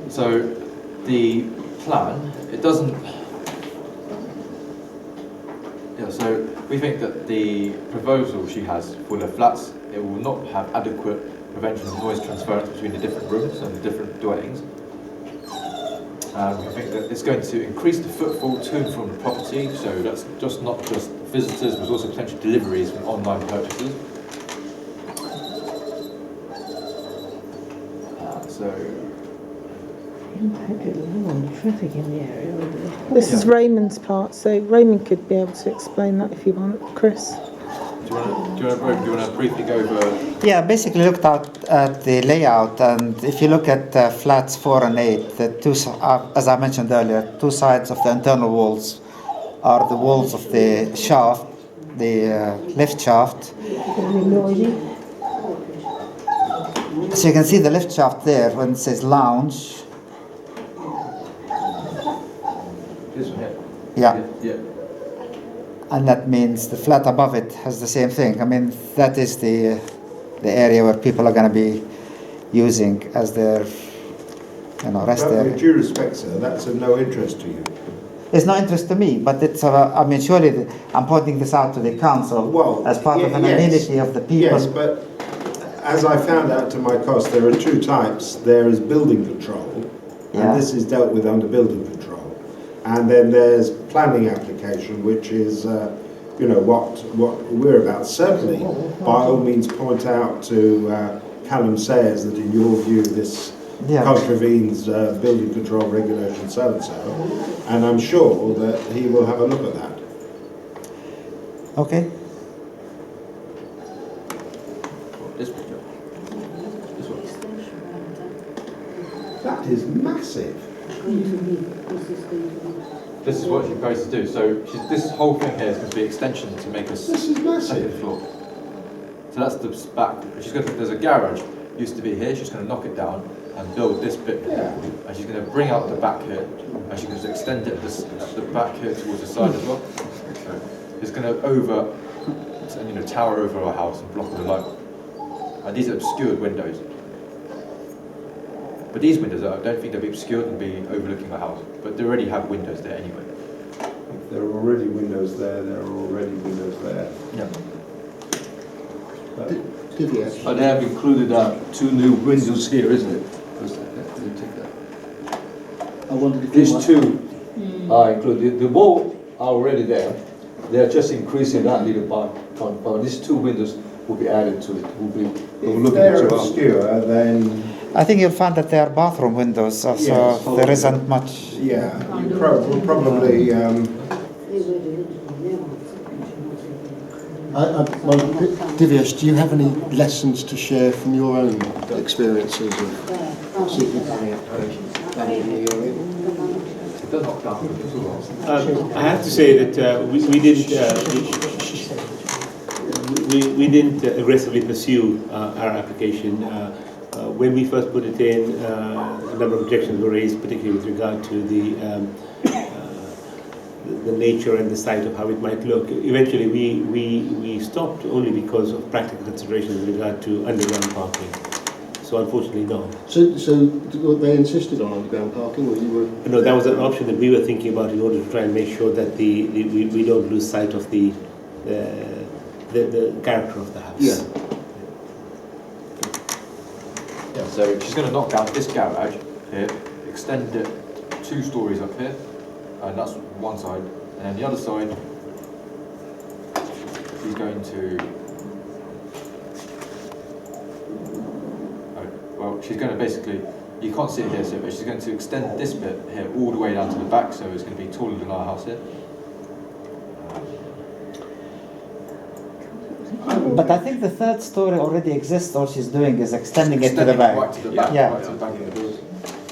So the plan, it doesn't. Yeah, so we think that the proposal she has for the flats, it will not have adequate prevention of noise transference between the different rooms and the different dwellings. We think that it's going to increase the footfall to and from the property, so that's just not just visitors, but also potential deliveries from online purchases. Traffic in the area. This is Raymond's part, so Raymond could be able to explain that if you want, Chris. Do you want to briefly go over? Yeah, basically looked at the layout, and if you look at flats 4 and 8, the two, as I mentioned earlier, two sides of the internal walls are the walls of the shaft, the lift shaft. So you can see the lift shaft there when it says lounge. This one here? Yeah. And that means the flat above it has the same thing. I mean, that is the area where people are going to be using as their, rest area. With due respect, sir, that's of no interest to you. It's no interest to me, but it's. I mean, surely I'm pointing this out to the council as part of an amenity of the people. Yes, but as I found out to my cost, there are two types. There is building control, and this is dealt with under building control. And then there's planning application, which is, what we're about. Certainly, by all means, point out to Callum Sayers that in your view this contravenes building control regulation so-and-so, and I'm sure that he will have a look at that. Okay. This picture. This one. That is massive. This is what she's supposed to do. So this whole thing here is going to be extension to make a second floor. So that's the back. There's a garage used to be here. She's going to knock it down and build this bit here. And she's going to bring out the back here, and she's going to extend it the back here towards the side as well. So it's going to tower over our house and block all the light. And these are obscured windows. But these windows, I don't think they'll be obscured and be overlooking the house. But they already have windows there anyway. If there are already windows there, there are already windows there. Yeah. But they have included two new windows here, isn't it? I wondered if These two are included. The wall are already there. They are just increasing that little part. But these two windows will be added to it. Will be if they're obscure, then I think you'll find that they are bathroom windows, so there isn't much. Yeah, you probably. Divyesh, do you have any lessons to share from your own experiences of seeking planning applications in the area? I have to say that we didn't aggressively pursue our application. When we first put it in, a number of objections were raised, particularly with regard to the nature and the site of how it might look. Eventually, we stopped only because of practical considerations with regard to underground parking. So unfortunately, no. So they insisted on underground parking, or you were? No, that was an option that we were thinking about in order to try and make sure that we don't lose sight of the character of the house. Yeah. Yeah, so she's going to knock down this garage here, extend it 2 stories up here, and that's one side, and then the other side, she's going to, she's going to basically, you can't see it here, so but she's going to extend this bit here all the way down to the back, so it's going to be taller than our house here. But I think the third story already exists. All she's doing is extending it to the back. Right to the back, Yeah. right to the back of the building.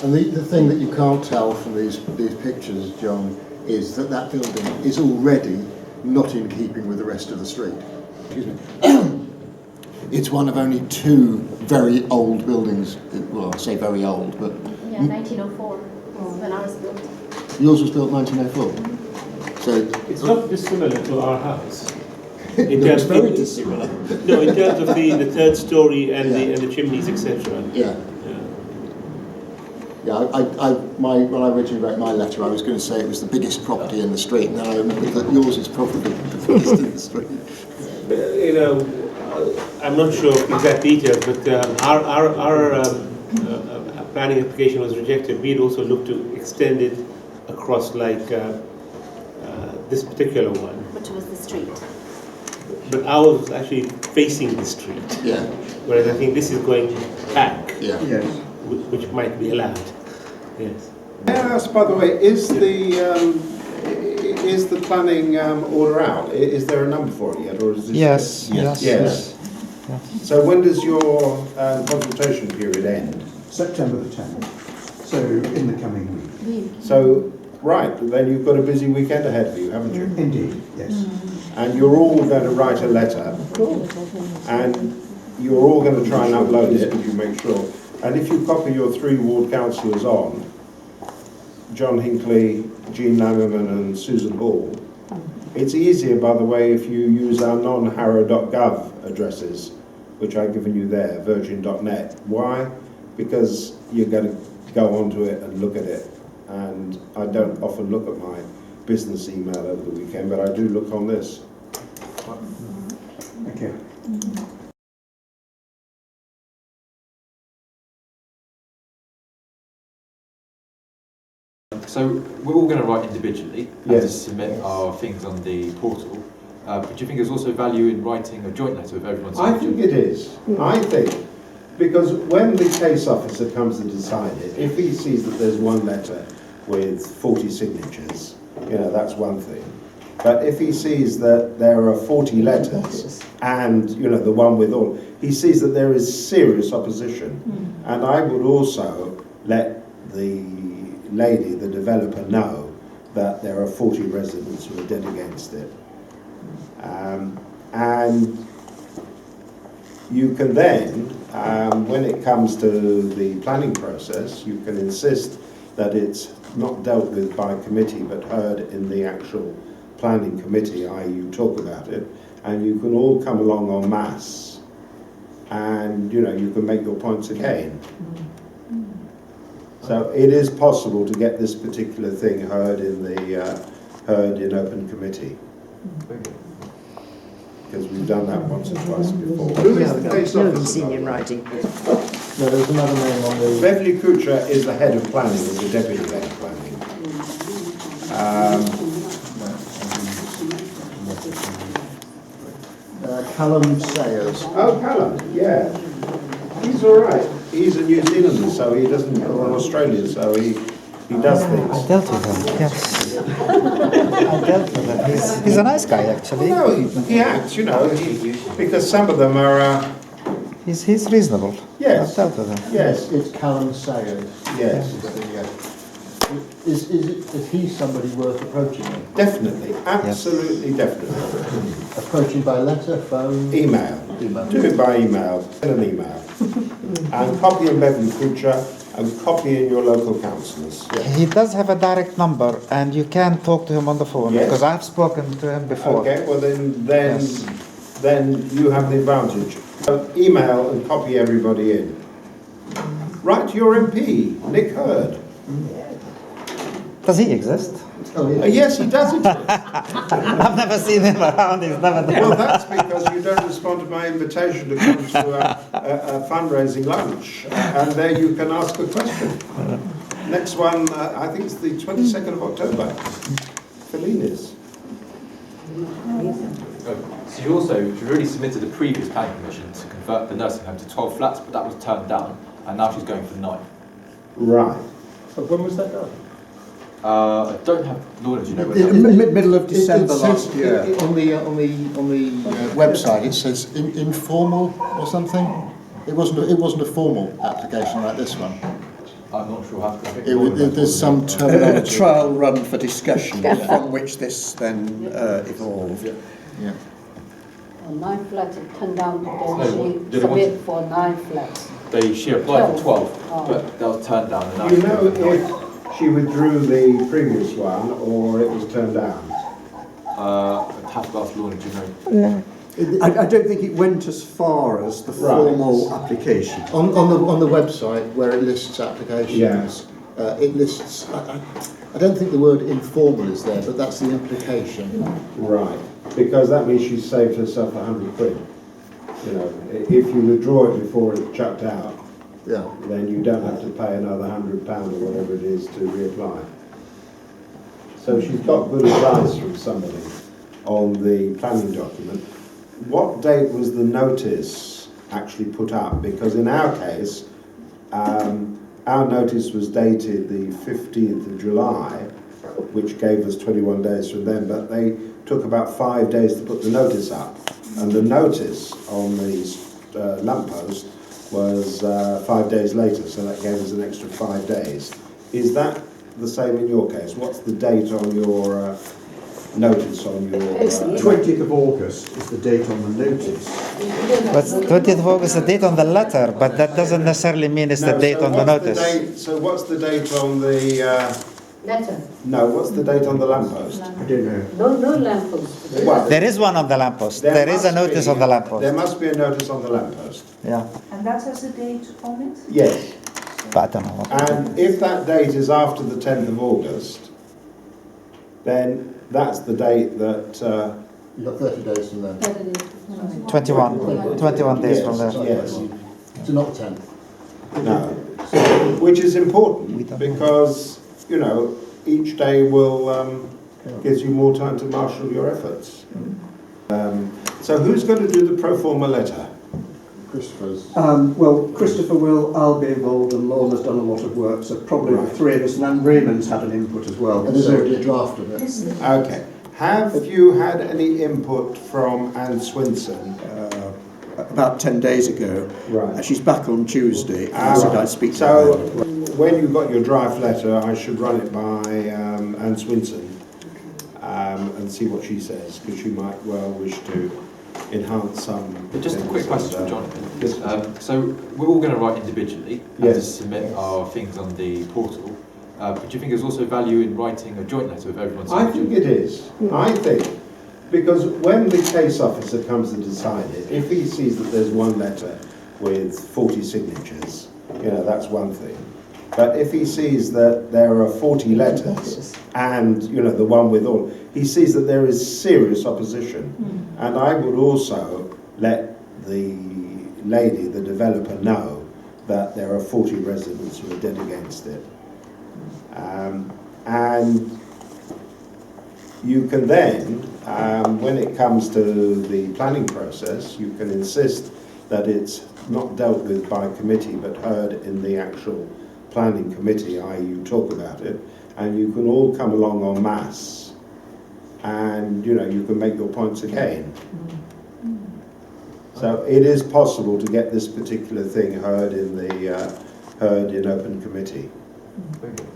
And the thing that you can't tell from these pictures, John, is that building is already not in keeping with the rest of the street. Excuse me. It's one of only 2 very old buildings. Well, I say very old, but... Yeah, 1904, when I was built. Yours was built 1904? So It's not dissimilar to our house. it's very dissimilar. No, in terms of the third story and the chimneys, etc. Yeah. Yeah, when I originally wrote my letter, I was going to say it was the biggest property in the street, and then I remembered that yours is probably the biggest in the street. You know, I'm not sure of exact details, but our planning application was rejected. We'd also looked to extend it across like this particular one. Which was the street. But ours was actually facing the street. Yeah. Whereas I think this is going back, Yeah. Yes. which might be allowed. Yes. May I ask, by the way, is the planning order out? Is there a number for it yet, or is this? Yes, yes, Yes. So when does your consultation period end? September the 10th. So in the coming week. So, right, then you've got a busy weekend ahead of you, haven't you? Indeed, yes. And you're all going to write a letter, and you're all going to try and upload it, if you make sure. And if you copy your 3 ward councillors on, John Hinckley, Jean Lammerman and Susan Hall, it's easier, by the way, if you use our non-harrow.gov addresses, which I've given you there, virgin.net. Why? Because you're going to go onto it and look at it. And I don't often look at my business email over the weekend, but I do look on this. Okay. So we're all going to write individually and Yes. to submit our things on the portal. But do you think there's also value in writing a joint letter with everyone's I think it is. I think, because when the case officer comes to decide it, if he sees that there's one letter with 40 signatures, you know, that's one thing. But if he sees that there are 40 letters and, you know, the one with all, he sees that there is serious opposition. And I would also let the lady, the developer, know that there are 40 residents who are dead against it. And you can then, when it comes to the planning process, you can insist that it's not dealt with by committee but heard in the actual planning committee, i.e. you talk about it, and you can all come along en masse and, you know, you can make your points again. So it is possible to get this particular thing heard in open committee. Because we've done that once or twice before. Who is the case officer? in writing. No, there's another name on the... Beverly Kuchar is the head of planning, or the deputy head of planning. Callum Sayers. Oh, Callum, yeah. He's all right. He's a New Zealander, so he doesn't, or an Australian, so he does I things. dealt with him, yes. I dealt with him. He's a nice guy, actually. No, he acts, you know, because some of them are, He's reasonable. Yes. I've dealt with him. yes, It's Callum Sayers. yes, Is he somebody worth approaching then? definitely, absolutely, definitely. Approaching by letter, phone? Email. Email. Do it by email, send an email. And copy in Beverly Kuchar and copy in your local councillors. He does have a direct number, and you can talk to him on the phone, Yes. because I've spoken to him before. Okay, well then Yes. then you have the advantage. So email and copy everybody in. Write to your MP, Nick Hurd. Does he exist? Oh, Yes, he does exist. I've never seen him around, he's never there. Well, that's because you don't respond to my invitation to come to a fundraising lunch, and there you can ask a question. Next one, I think it's the 22nd of October. Fellini's. So you've already submitted a previous planning commission to convert the nursing home to 12 flats, but that was turned down, and now she's going for 9. Right. So when was that done? I don't have, Lorna, do you know when In that was? the middle of December says- last year. On the website, it says informal or something. It wasn't a formal application like this one. I'm not sure how, I think Lorna knows There's more some than A terminology. trial run for discussion, from which this then evolved. Yeah. On 9 flats, it turned down No, because did she it want submitted for 9 flats. she applied for 12, Oh. but that was turned down. And now Do you she's know going for 9. if she withdrew the previous one or it was turned down? I'd have to ask Lorna, do you know? No. I don't think it went as far as the Right. formal application. On the website where it lists applications, Yeah. it lists, I don't think the word informal is there, but that's the implication. Right, because that means she saved herself 100 quid. You know, if you withdraw it before it's chucked out, Yeah. then you don't have to pay another £100 or whatever it is to reapply. So she's got good advice from somebody on the planning document. What date was the notice actually put up? Because in our case, our notice was dated the 15th of July, which gave us 21 days from then, but they took about 5 days to put the notice up. And the notice on the lamppost was 5 days later, so that gave us an extra 5 days. Is that the same in your case? What's the date on your notice on your... 20th of August is the date on the notice. But 20th of August is the date on the letter, but that doesn't necessarily mean it's the date on the notice. So what's the date on the... Letter. No, what's the date on the lamppost? I don't know. No lamppost. Well, There is one on the lamppost. There is a must notice be- on the lamppost. There must be a notice on the lamppost. Yeah, And that has a date on it? Yes. but I don't know what. And if that date is after the 10th of August, then that's the date that... You've got 30 days from then. 21 days from there. Yes. It's not the 10th. No. Which is important because, you know, each day will gives you more time to marshal your efforts. So who's going to do the pro forma letter? Christopher's. Well, Christopher will, I'll be involved, and Lorna's done a lot of work, so probably the three of us, and then Raymond's had an input as well. And there's already a draft of it. Okay. Have you had any input from Anne Swinson? About 10 days ago. Right. She's back on Tuesday, and I said I'd speak to So her. when you got your draft letter, I should run it by Anne Swinson and see what she says, because she might well wish to enhance some... Just a quick question for Jonathan. Yes. So we're all going to write individually and Yes. to submit our things on the portal. But do you think there's also value in writing a joint letter with everyone's I think it is. I think, because when the case officer comes to decide it, if he sees that there's one letter with 40 signatures, you know, that's one thing. But if he sees that there are 40 letters and, you know, the one with all, he sees that there is serious opposition. And I would also let the lady, the developer, know that there are 40 residents who are dead against it. And you can then, when it comes to the planning process, you can insist that it's not dealt with by committee but heard in the actual planning committee, i.e. you talk about it, and you can all come along en masse and, you know, you can make your points again. So it is possible to get this particular thing heard in the heard in open committee. Very good.